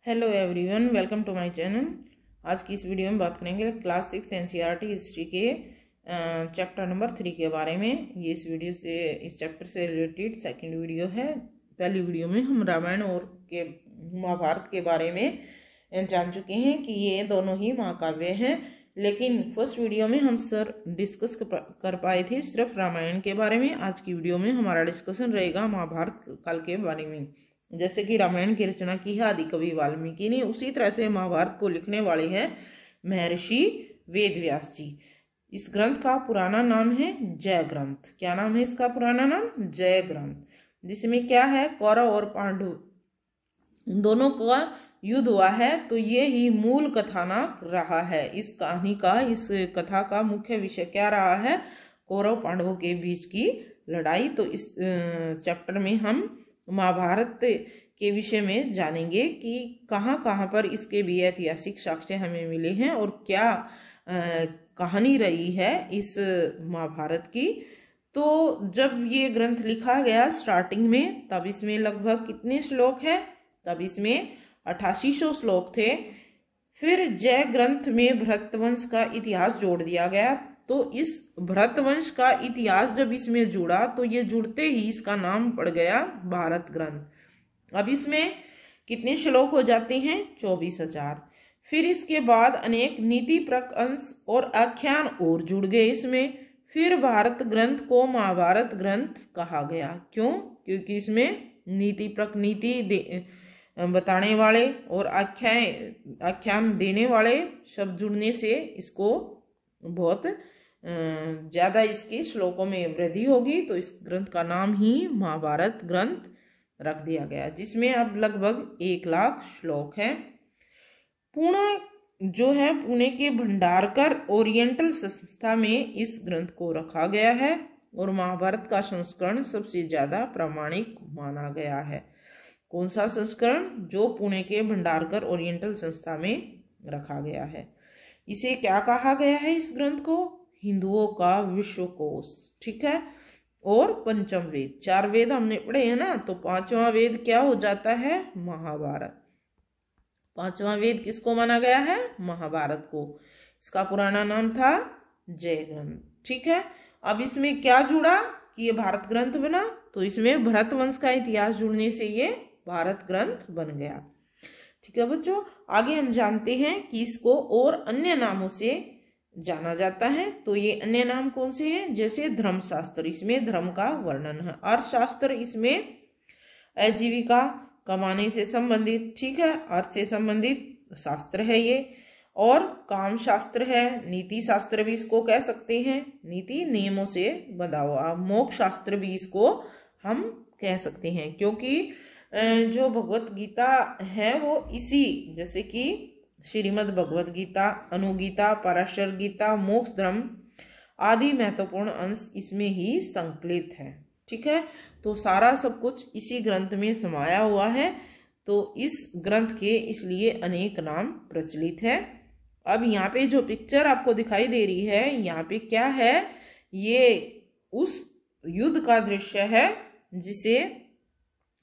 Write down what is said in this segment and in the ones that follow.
Hello everyone, welcome to my channel. आज की इस वीडियो में बात करेंगे क्लास 6 एनसीईआरटी हिस्ट्री के चैप्टर नंबर 3 के बारे में। ये इस चैप्टर से रिलेटेड सेकंड वीडियो है। पहली वीडियो में हम रामायण और के महाभारत के बारे में जान चुके हैं कि ये दोनों ही महाकाव्य हैं, लेकिन फर्स्ट वीडियो में हम डिस्कस कर पाए थे सिर्फ रामायण के बारे में। आज की वीडियो में हमारा डिस्कशन रहेगा महाभारत काल के बारे में। जैसे कि रामायण की रचना की है आदि कवि वाल्मीकि ने, उसी तरह से महाभारत को लिखने वाले हैं महर्षि वेदव्यास जी। इस ग्रंथ का पुराना नाम है जय ग्रंथ। क्या नाम है इसका पुराना नाम? जय ग्रंथ। जिसमें क्या है, कौरव और पांडु दोनों का युद्ध हुआ है, तो ये ही मूल कथानक रहा है। इस कहानी का, इस कथा का मुख्य विषय क्या रहा है? कौरव पांडवों के बीच की लड़ाई। तो इस चैप्टर में हम महाभारत के विषय में जानेंगे कि कहाँ कहाँ पर इसके भी ऐतिहासिक साक्ष्य हमें मिले हैं और क्या कहानी रही है इस महाभारत की। तो जब ये ग्रंथ लिखा गया स्टार्टिंग में, तब इसमें लगभग कितने श्लोक हैं? तब इसमें 8800 श्लोक थे। फिर जय ग्रंथ में भरतवंश का इतिहास जोड़ दिया गया। तो इस भरतवंश का इतिहास जब इसमें जुड़ा, तो ये जुड़ते ही इसका नाम पड़ गया भारत ग्रंथ। अब इसमें कितने श्लोक हो जाते हैं? 24,000। फिर इसके बाद अनेक नीतिप्रक अंश और आख्यान और जुड़ गए इसमें। फिर भारत ग्रंथ को महाभारत ग्रंथ कहा गया। क्यों? क्योंकि इसमें नीतिप्रक, नीति बताने वाले और आख्यान देने वाले शब्द जुड़ने से इसको बहुत ज्यादा इसके श्लोकों में वृद्धि होगी। तो इस ग्रंथ का नाम ही महाभारत ग्रंथ रख दिया गया, जिसमें अब लगभग 1,00,000 श्लोक हैं। पुणे के भंडारकर ओरिएंटल संस्था में इस ग्रंथ को रखा गया है और महाभारत का संस्करण सबसे ज्यादा प्रामाणिक माना गया है। कौन सा संस्करण? जो पुणे के भंडारकर ओरिएंटल संस्था में रखा गया है। इसे क्या कहा गया है इस ग्रंथ को? हिंदुओं का विश्वकोश। ठीक है। और पंचम वेद, 4 वेद हमने पढ़े हैं ना, तो 5वां वेद क्या हो जाता है? महाभारत। 5वां वेद किसको माना गया है? महाभारत को। इसका पुराना नाम था जय ग्रंथ। ठीक है। अब इसमें क्या जुड़ा कि ये भारत ग्रंथ बना? तो इसमें भरतवंश का इतिहास जुड़ने से ये भारत ग्रंथ बन गया। ठीक है बच्चों, आगे हम जानते हैं कि इसको और अन्य नामों से जाना जाता है। तो ये अन्य नाम कौन से हैं? जैसे धर्मशास्त्र, इसमें धर्म का वर्णन है। अर्थशास्त्र, इसमें आजीविका कमाने से संबंधित, ठीक है, अर्थ से संबंधित शास्त्र है ये। और काम शास्त्र है। नीति शास्त्र भी इसको कह सकते हैं, नीति नियमों से बंधा हुआ। मोक्ष शास्त्र भी इसको हम कह सकते हैं, क्योंकि जो भगवत गीता है वो इसी, जैसे कि श्रीमद् भगवत गीता, अनुगीता, पराशर गीता, मोक्ष धर्म आदि महत्वपूर्ण अंश इसमें ही संकलित है। ठीक है। तो सारा सब कुछ इसी ग्रंथ में समाया हुआ है। तो इस ग्रंथ के इसलिए अनेक नाम प्रचलित है। अब यहाँ पे जो पिक्चर आपको दिखाई दे रही है, यहाँ पे क्या है? ये उस युद्ध का दृश्य है जिसे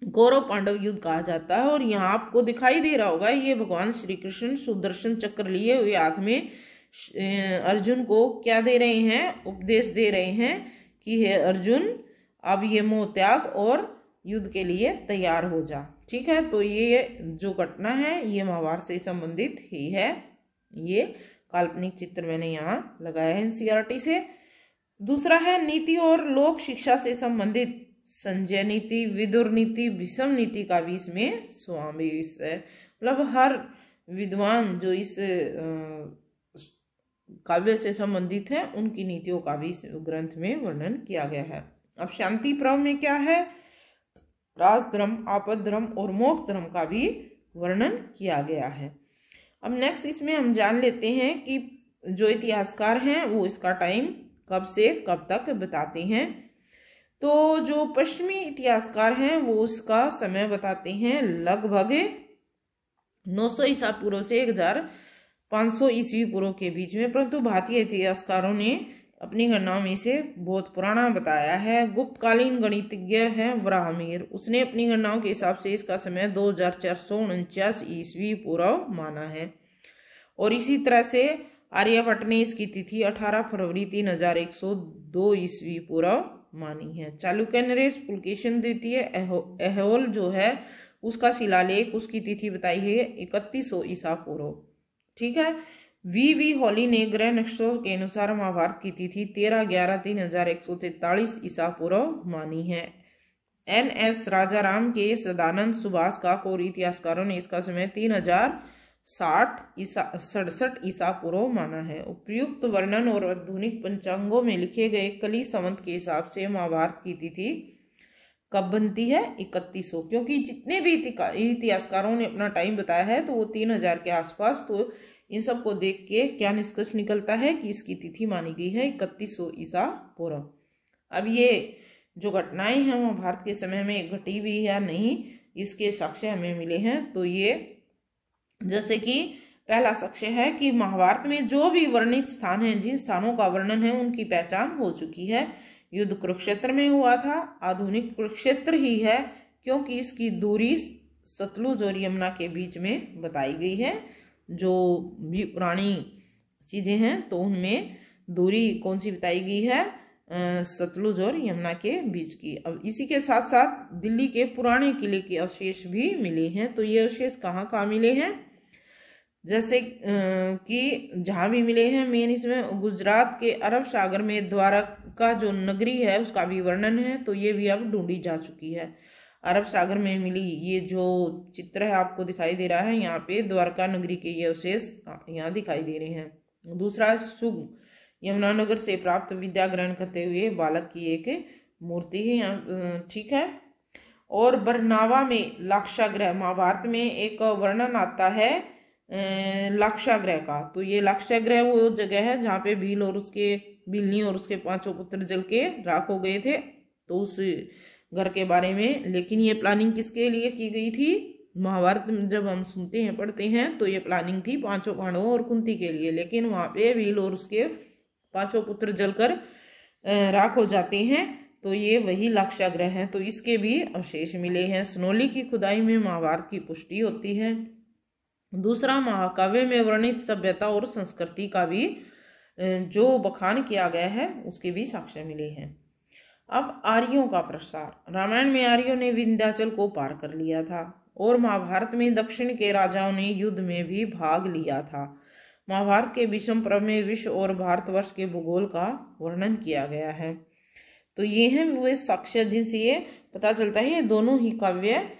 कौरव पांडव युद्ध कहा जाता है। और यहाँ आपको दिखाई दे रहा होगा, ये भगवान श्री कृष्ण सुदर्शन चक्र लिए हुए हाथ में अर्जुन को क्या दे रहे हैं? उपदेश दे रहे हैं कि हे अर्जुन, अब ये मोह त्याग और युद्ध के लिए तैयार हो जा। ठीक है। तो ये जो घटना है ये महाभारत से संबंधित ही है। ये काल्पनिक चित्र मैंने यहाँ लगाया है एनसीईआरटी से। दूसरा है नीति और लोक शिक्षा से संबंधित संजय नीति, विदुर नीति, भीष्म नीति का भी इसमें समावेश है। मतलब हर विद्वान जो इस काव्य से संबंधित है, उनकी नीतियों का भी इस ग्रंथ में वर्णन किया गया है। अब शांति पर्व में क्या है? राजधर्म, आपद धर्म और मोक्ष धर्म का भी वर्णन किया गया है। अब नेक्स्ट इसमें हम जान लेते हैं कि जो इतिहासकार हैं वो इसका टाइम कब से कब तक बताते हैं। तो जो पश्चिमी इतिहासकार हैं वो उसका समय बताते हैं लगभग 900 ईसा पूर्व से 1500 ईस्वी पूर्व के बीच में। परंतु भारतीय इतिहासकारों ने अपनी गणनाओं में इसे बहुत पुराना बताया है। गुप्तकालीन गणितज्ञ है व्राहमीर, उसने अपनी गणनाओं के हिसाब से इसका समय 2449 ईस्वी पूर्व माना है। और इसी तरह से आर्यभट्ट ने इसकी तिथि 18 फरवरी 3102 ईस्वी पूर्व मानी है। चालुक्य नरेश पुलकेशिन द्वितीय ऐहोल जो है उसका शिलालेख, उसकी तिथि बताई है 3100 ईसा पूर्व। ठीक है। वी हॉली ने ग्रह नक्षत्रों के अनुसार महाभारत की तिथि 13/11/3143 ईसा पूर्व मानी है। NS राजाराम के सदानंद सुभाष का और इतिहासकारों ने इसका समय 3067 ईसा पूर्व माना है। उपयुक्त वर्णन और आधुनिक पंचांगों में लिखे गए कली संवत के हिसाब से महाभारत की तिथि कब बनती है? 3100, क्योंकि जितने भी इतिहासकारों ने अपना टाइम बताया है तो वो 3000 के आसपास। तो इन सब को देख के क्या निष्कर्ष निकलता है कि इसकी तिथि मानी गई है 3100 ईसा पूर्व। अब ये जो घटनाएं हैं महाभारत के समय में घटी भी या नहीं, इसके साक्ष्य हमें मिले हैं। तो ये जैसे कि पहला साक्ष्य है कि महाभारत में जो भी वर्णित स्थान हैं, जिन स्थानों का वर्णन है उनकी पहचान हो चुकी है। युद्ध कुरुक्षेत्र में हुआ था, आधुनिक कुरुक्षेत्र ही है, क्योंकि इसकी दूरी सतलुज और यमुना के बीच में बताई गई है। जो भी पुरानी चीजें हैं तो उनमें दूरी कौन सी बताई गई है? सतलुज और यमुना के बीच की। अब इसी के साथ साथ दिल्ली के पुराने किले के अवशेष भी मिले हैं। तो ये अवशेष कहाँ मिले हैं? जैसे कि जहाँ भी मिले हैं, मेन इसमें गुजरात के अरब सागर में द्वारका जो नगरी है उसका भी वर्णन है। तो ये भी अब ढूंढी जा चुकी है। अरब सागर में मिली ये जो चित्र है आपको दिखाई दे रहा है, यहाँ पे द्वारका नगरी के ये अवशेष यहाँ दिखाई दे रहे हैं। दूसरा सुग यमुनानगर से प्राप्त विद्या ग्रहण करते हुए बालक की एक मूर्ति है यहाँ। ठीक है। और बरनावा में लाक्षागृह, महाभारत में एक वर्णन आता है लाक्षागृह का। तो ये लाक्षागृह वो जगह है जहाँ पे भीलनी और उसके 5 पुत्र जल के राख हो गए थे। तो उस घर के बारे में, लेकिन ये प्लानिंग किसके लिए की गई थी? महाभारत में जब हम सुनते हैं पढ़ते हैं तो ये प्लानिंग थी 5 पांडवों और कुंती के लिए, लेकिन वहां पे भील और उसके 5 पुत्र जलकर राख हो जाते हैं। तो ये वही लाक्षागृह है। तो इसके भी अवशेष मिले हैं। सनोली की खुदाई में महाभारत की पुष्टि होती है। दूसरा, महाकाव्य में वर्णित सभ्यता और संस्कृति का भी जो बखान किया गया है उसके भी साक्ष्य मिले हैं। अब आर्यों का प्रसार। रामायण में आर्यों ने विंध्याचल को पार कर लिया था और महाभारत में दक्षिण के राजाओं ने युद्ध में भी भाग लिया था। महाभारत के विषम पर्व में विश्व और भारतवर्ष के भूगोल का वर्णन किया गया है। तो ये हैं वे साक्ष्य जिनसे ये पता चलता है ये दोनों ही काव्य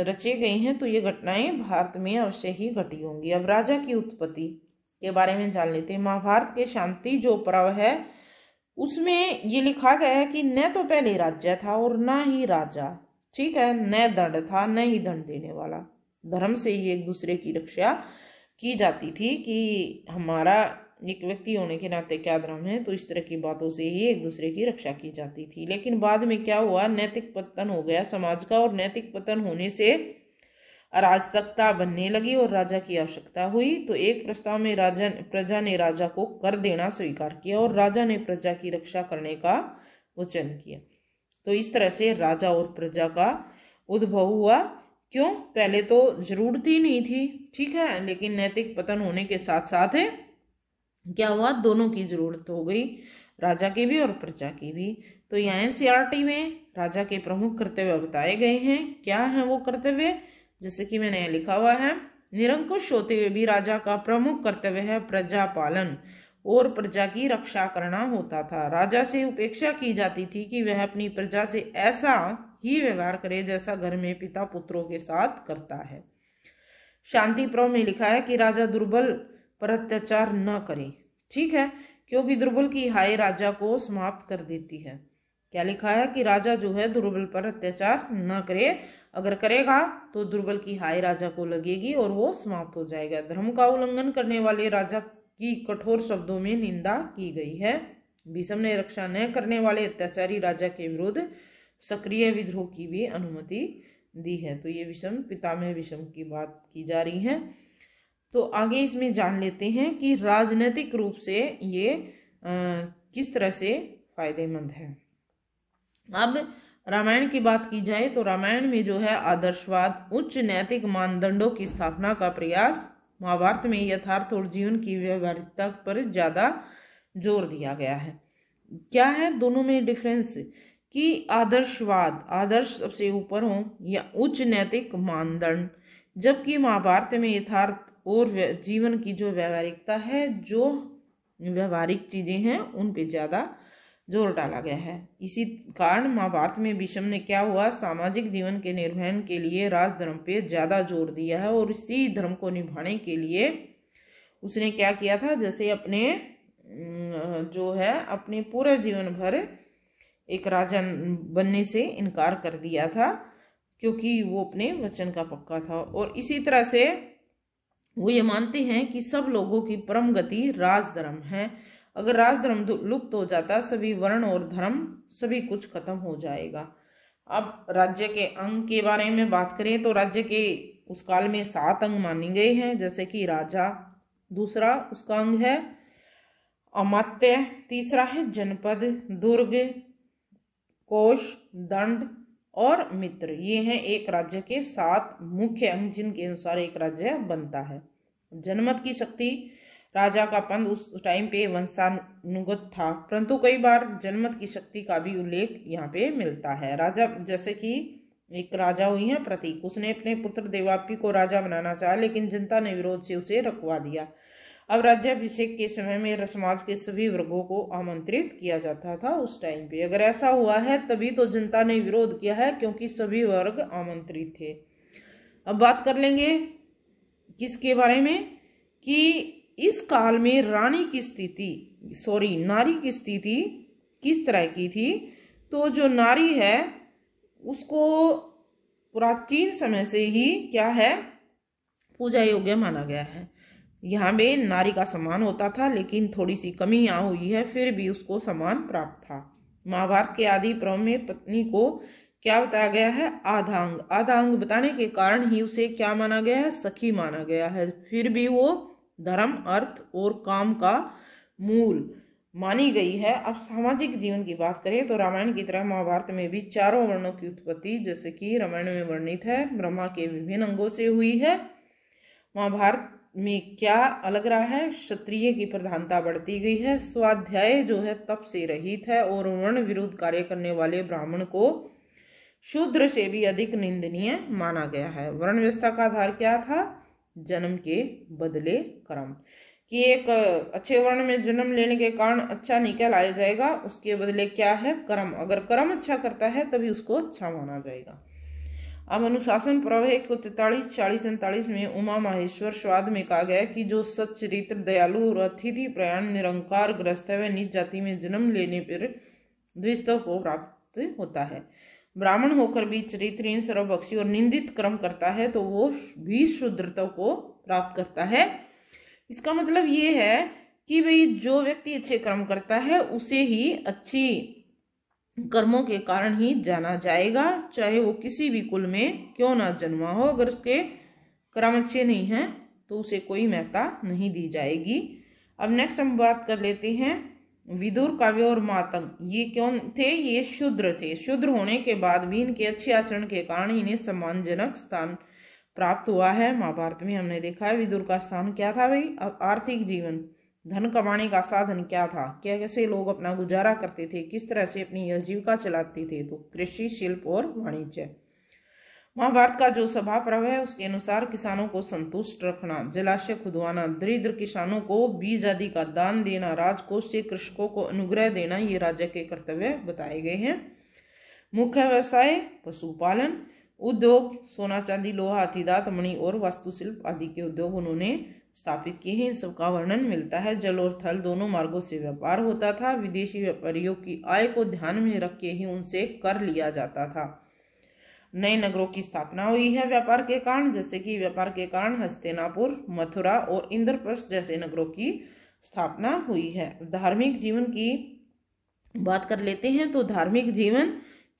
रचे गए हैं। तो ये घटनाएं भारत में अवश्य ही घटी होंगी। अब राजा की उत्पत्ति के बारे में जान लेते हैं। महाभारत के शांति जो पर्व है उसमें ये लिखा गया है कि न तो पहले राज्य था और न ही राजा। ठीक है। न दंड था न ही दंड देने वाला। धर्म से ही एक दूसरे की रक्षा की जाती थी कि हमारा एक व्यक्ति होने के नाते क्या धर्म है। तो इस तरह की बातों से ही एक दूसरे की रक्षा की जाती थी। लेकिन बाद में क्या हुआ? नैतिक पतन हो गया समाज का, और नैतिक पतन होने से अराजकता बनने लगी और राजा की आवश्यकता हुई। तो एक प्रस्ताव में प्रजा ने राजा को कर देना स्वीकार किया और राजा ने प्रजा की रक्षा करने का वचन किया। तो इस तरह से राजा और प्रजा का उद्भव हुआ। क्यों? पहले तो जरूरत ही नहीं थी। ठीक है। लेकिन नैतिक पतन होने के साथ साथ क्या हुआ? दोनों की जरूरत हो गई, राजा की भी और प्रजा की भी। तो यहाँ NCERT में राजा के प्रमुख कर्तव्य बताए गए हैं। क्या है वो कर्तव्य? जैसे कि मैंने लिखा हुआ है, निरंकुश होते हुए भी राजा का प्रमुख कर्तव्य है प्रजा पालन और प्रजा की रक्षा करना होता था। राजा से उपेक्षा की जाती थी कि वह अपनी प्रजा से ऐसा ही व्यवहार करे जैसा घर में पिता पुत्रों के साथ करता है। शांति पर्व में लिखा है कि राजा दुर्बल पर अत्याचार न करे। ठीक है। क्योंकि दुर्बल की हाय राजा को समाप्त कर देती है। क्या लिखा है? कि राजा जो है दुर्बल पर अत्याचार न करे, अगर करेगा तो दुर्बल की हाय राजा को लगेगी और वो समाप्त हो जाएगा। धर्म का उल्लंघन करने वाले राजा की कठोर शब्दों में निंदा की गई है। भीष्म ने रक्षा न करने वाले अत्याचारी राजा के विरुद्ध सक्रिय विद्रोह की भी अनुमति दी है। तो ये भीष्म पितामह भीष्म की बात की जा रही है। तो आगे इसमें जान लेते हैं कि राजनीतिक रूप से ये किस तरह से फायदेमंद है। अब रामायण की बात की जाए तो रामायण में जो है आदर्शवाद, उच्च नैतिक मानदंडों की स्थापना का प्रयास, महाभारत में यथार्थ और जीवन की व्यवहारिकता पर ज्यादा जोर दिया गया है। क्या है दोनों में डिफरेंस कि आदर्शवाद, आदर्श सबसे ऊपर हो या उच्च नैतिक मानदंड, जबकि महाभारत में यथार्थ और जीवन की जो व्यवहारिकता है, जो व्यवहारिक चीजें हैं उन पे ज्यादा जोर डाला गया है। इसी कारण महाभारत में भीष्म ने क्या हुआ, सामाजिक जीवन के निर्वहन के लिए राजधर्म पे ज्यादा जोर दिया है और इसी धर्म को निभाने के लिए उसने क्या किया था, जैसे अपने जो है अपने पूरे जीवन भर एक राजा बनने से इनकार कर दिया था, क्योंकि वो अपने वचन का पक्का था। और इसी तरह से वो ये मानते हैं कि सब लोगों की परम गति राजधर्म है। अगर राजधर्म लुप्त हो जाता, सभी वर्ण और धर्म सभी कुछ खत्म हो जाएगा। अब राज्य के अंग के बारे में बात करें तो राज्य के उस काल में 7 अंग माने गए हैं, जैसे कि राजा दूसरा उसका अंग है, अमात्य तीसरा है, जनपद, दुर्ग, कोश, दंड और मित्र। ये हैं एक राज्य के 7 मुख्य अंग जिनके अनुसार एक राज्य बनता है। जनमत की शक्ति, राजा का पंथ उस टाइम पे वंशानुगत था, परंतु कई बार जनमत की शक्ति का भी उल्लेख यहाँ पे मिलता है। राजा, जैसे कि एक राजा हुई है प्रतीक, उसने अपने पुत्र देवापी को राजा बनाना चाहा, लेकिन जनता ने विरोध से उसे रुकवा दिया। अब राज्याभिषेक के समय में समाज के सभी वर्गों को आमंत्रित किया जाता था उस टाइम पे। अगर ऐसा हुआ है तभी तो जनता ने विरोध किया है, क्योंकि सभी वर्ग आमंत्रित थे। अब बात कर लेंगे किसके बारे में कि इस काल में नारी की स्थिति किस तरह की थी। तो जो नारी है उसको प्राचीन समय से ही क्या है, पूजा योग्य माना गया है। यहाँ में नारी का सम्मान होता था, लेकिन थोड़ी सी कमी यहाँ हुई है, फिर भी उसको सम्मान प्राप्त था। महाभारत के आदि पर्व में पत्नी को क्या बताया गया है, आधांग। आधांग बताने के कारण ही उसे क्या माना गया है, सखी माना गया है। फिर भी वो धर्म, अर्थ और काम का मूल मानी गई है। अब सामाजिक जीवन की बात करें तो रामायण की तरह महाभारत में भी 4 वर्णों की उत्पत्ति, जैसे कि रामायण में वर्णित है, ब्रह्मा के विभिन्न अंगों से हुई है। महाभारत में क्या अलग रहा है, क्षत्रिय की प्रधानता बढ़ती गई है, स्वाध्याय जो है तप से रहित है, और वर्ण विरुद्ध कार्य करने वाले ब्राह्मण को शूद्र से भी अधिक निंदनीय माना गया है। वर्ण व्यवस्था का आधार क्या था, जन्म के बदले कर्म, कि एक अच्छे वर्ण में जन्म लेने के कारण अच्छा नहीं कहलाया जाएगा, उसके बदले क्या है, कर्म। अगर कर्म अच्छा करता है तभी उसको अच्छा माना जाएगा। अब अनुशासन पर्व 143, 40, 47 में उमा माहेश्वर स्वाद में कहा गया कि जो सच्चरित्र, दयालु और अतिथि प्रयाण, निरंकार ग्रस्त है, वह नीच जाति में जन्म लेने पर द्विस्तव को प्राप्त होता है। ब्राह्मण होकर भी चरित्रहीन, सर्वभक्षी और निंदित कर्म करता है तो वो भी शूद्रत्व को प्राप्त करता है। इसका मतलब ये है कि भाई जो व्यक्ति अच्छे कर्म करता है उसे ही अच्छी कर्मों के कारण ही जाना जाएगा, चाहे वो किसी भी कुल में क्यों ना जन्मा हो। अगर उसके कर्म अच्छे नहीं हैं तो उसे कोई महत्ता नहीं दी जाएगी। अब नेक्स्ट हम बात कर लेते हैं विदुर, काव्य और मातंग। ये क्यों थे, ये शूद्र थे। शूद्र होने के बाद भी इनके अच्छे आचरण के कारण इन्हें सम्मानजनक स्थान प्राप्त हुआ है। महाभारत में हमने देखा है विदुर का स्थान क्या था भाई। अब आर्थिक जीवन, धन कमाने का साधन क्या था, क्या कैसे लोग अपना गुजारा करते थे, किस तरह से अपनी आजीविका चलाते थे, तो कृषि, शिल्प और वाणिज्य। महाभारत का जो सभा पर्व है उसके अनुसार किसानों को संतुष्ट रखना, जलाशय खुदवाना, दरिद्र किसानों को बीज आदि का दान देना, राजकोष से कृषकों को अनुग्रह देना, ये राजा के कर्तव्य बताए गए हैं। मुख्य व्यवसाय पशुपालन, उद्योग सोना चांदी, लोहा, हाथीदांत, मणि और वास्तुशिल्प आदि के उद्योग उन्होंने स्थापित किए हैं। इन सब का वर्णन मिलता है। जल और थल दोनों मार्गों से व्यापार होता था। विदेशी व्यापारियों की आय को ध्यान में रख के ही उनसे कर लिया जाता था। नए नगरों की स्थापना हुई है व्यापार के कारण, जैसे कि व्यापार के कारण हस्तिनापुर, मथुरा और इंद्रप्रस्थ जैसे नगरों की स्थापना हुई है। धार्मिक जीवन की बात कर लेते हैं तो धार्मिक जीवन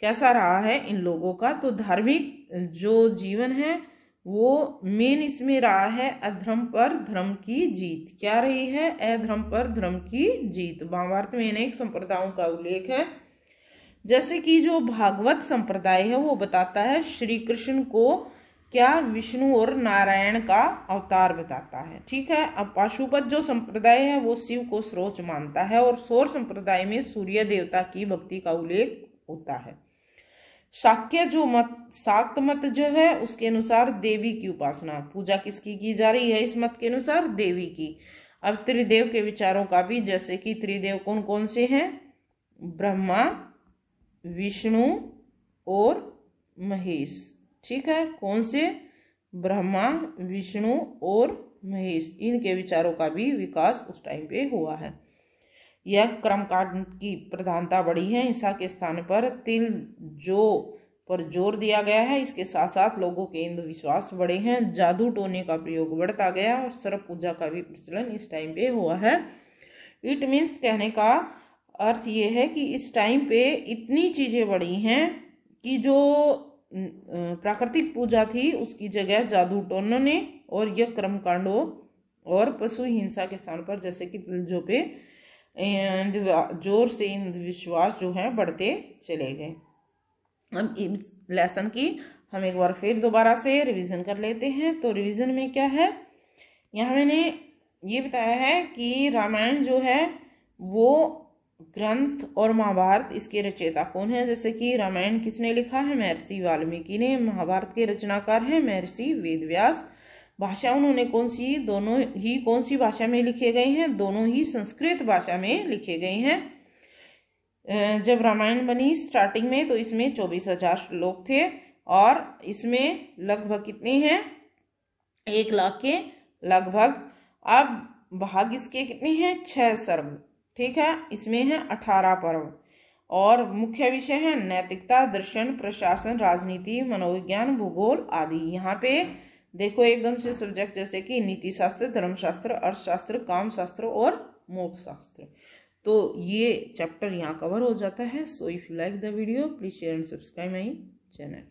कैसा रहा है इन लोगों का। तो धार्मिक जो जीवन है वो मेन इसमें रहा है अधर्म पर धर्म की जीत। क्या रही है? अधर्म पर धर्म की जीत। महाभारत में अनेक संप्रदायों का उल्लेख है, जैसे कि जो भागवत संप्रदाय है वो बताता है श्री कृष्ण को क्या विष्णु और नारायण का अवतार बताता है। ठीक है। अब पाशुपत जो संप्रदाय है वो शिव को सर्वोच्च मानता है, और सौर संप्रदाय में सूर्य देवता की भक्ति का उल्लेख होता है। शाक्त मत जो है उसके अनुसार देवी की उपासना, पूजा किसकी की जा रही है? इस मत के अनुसार देवी की। अब त्रिदेव के विचारों का भी, जैसे कि त्रिदेव कौन कौन से हैं? ब्रह्मा, विष्णु और महेश। ठीक है। कौन से? ब्रह्मा, विष्णु और महेश। इनके विचारों का भी विकास उस टाइम पे हुआ है। यह कर्मकांड की प्रधानता बढ़ी है। हिंसा के स्थान पर तिल जो पर जोर दिया गया है। इसके साथ साथ लोगों के अंधविश्वास बढ़े हैं, जादू टोने का प्रयोग बढ़ता गया, और सर्प पूजा का भी प्रचलन इस टाइम पे हुआ है। इट मीन्स कहने का अर्थ ये है कि इस टाइम पे इतनी चीजें बढ़ी हैं कि जो प्राकृतिक पूजा थी उसकी जगह जादू टोनों ने और यह कर्मकांडों और पशु हिंसा के स्थान पर, जैसे कि तिलजो पे जोर से विश्वास जो है बढ़ते चले गए। हम इस लेसन की हम एक बार फिर दोबारा से रिवीजन कर लेते हैं। तो रिवीजन में क्या है? यहाँ मैंने ये बताया है कि रामायण जो है वो ग्रंथ और महाभारत इसके रचयिता कौन है। जैसे कि रामायण किसने लिखा है? महर्षि वाल्मीकि ने। महाभारत के रचनाकार हैं महर्षि वेदव्यास। भाषा उन्होंने कौन सी? दोनों ही कौन सी भाषा में लिखे गए हैं? दोनों ही संस्कृत भाषा में लिखे गए हैं। जब रामायण बनी स्टार्टिंग में तो इसमें 24,000 श्लोक थे, और इसमें लगभग कितने हैं? 1 लाख के लगभग। अब भाग इसके कितने हैं? 6 सर्ग। ठीक है। इसमें है 18 पर्व, और मुख्य विषय है नैतिकता, दर्शन, प्रशासन, राजनीति, मनोविज्ञान, भूगोल आदि। यहाँ पे देखो एकदम से सब्जेक्ट, जैसे कि नीति शास्त्र, धर्मशास्त्र, अर्थशास्त्र, काम शास्त्र और मोक्ष शास्त्र। तो ये चैप्टर यहाँ कवर हो जाता है। So if you like the video please share and subscribe my channel.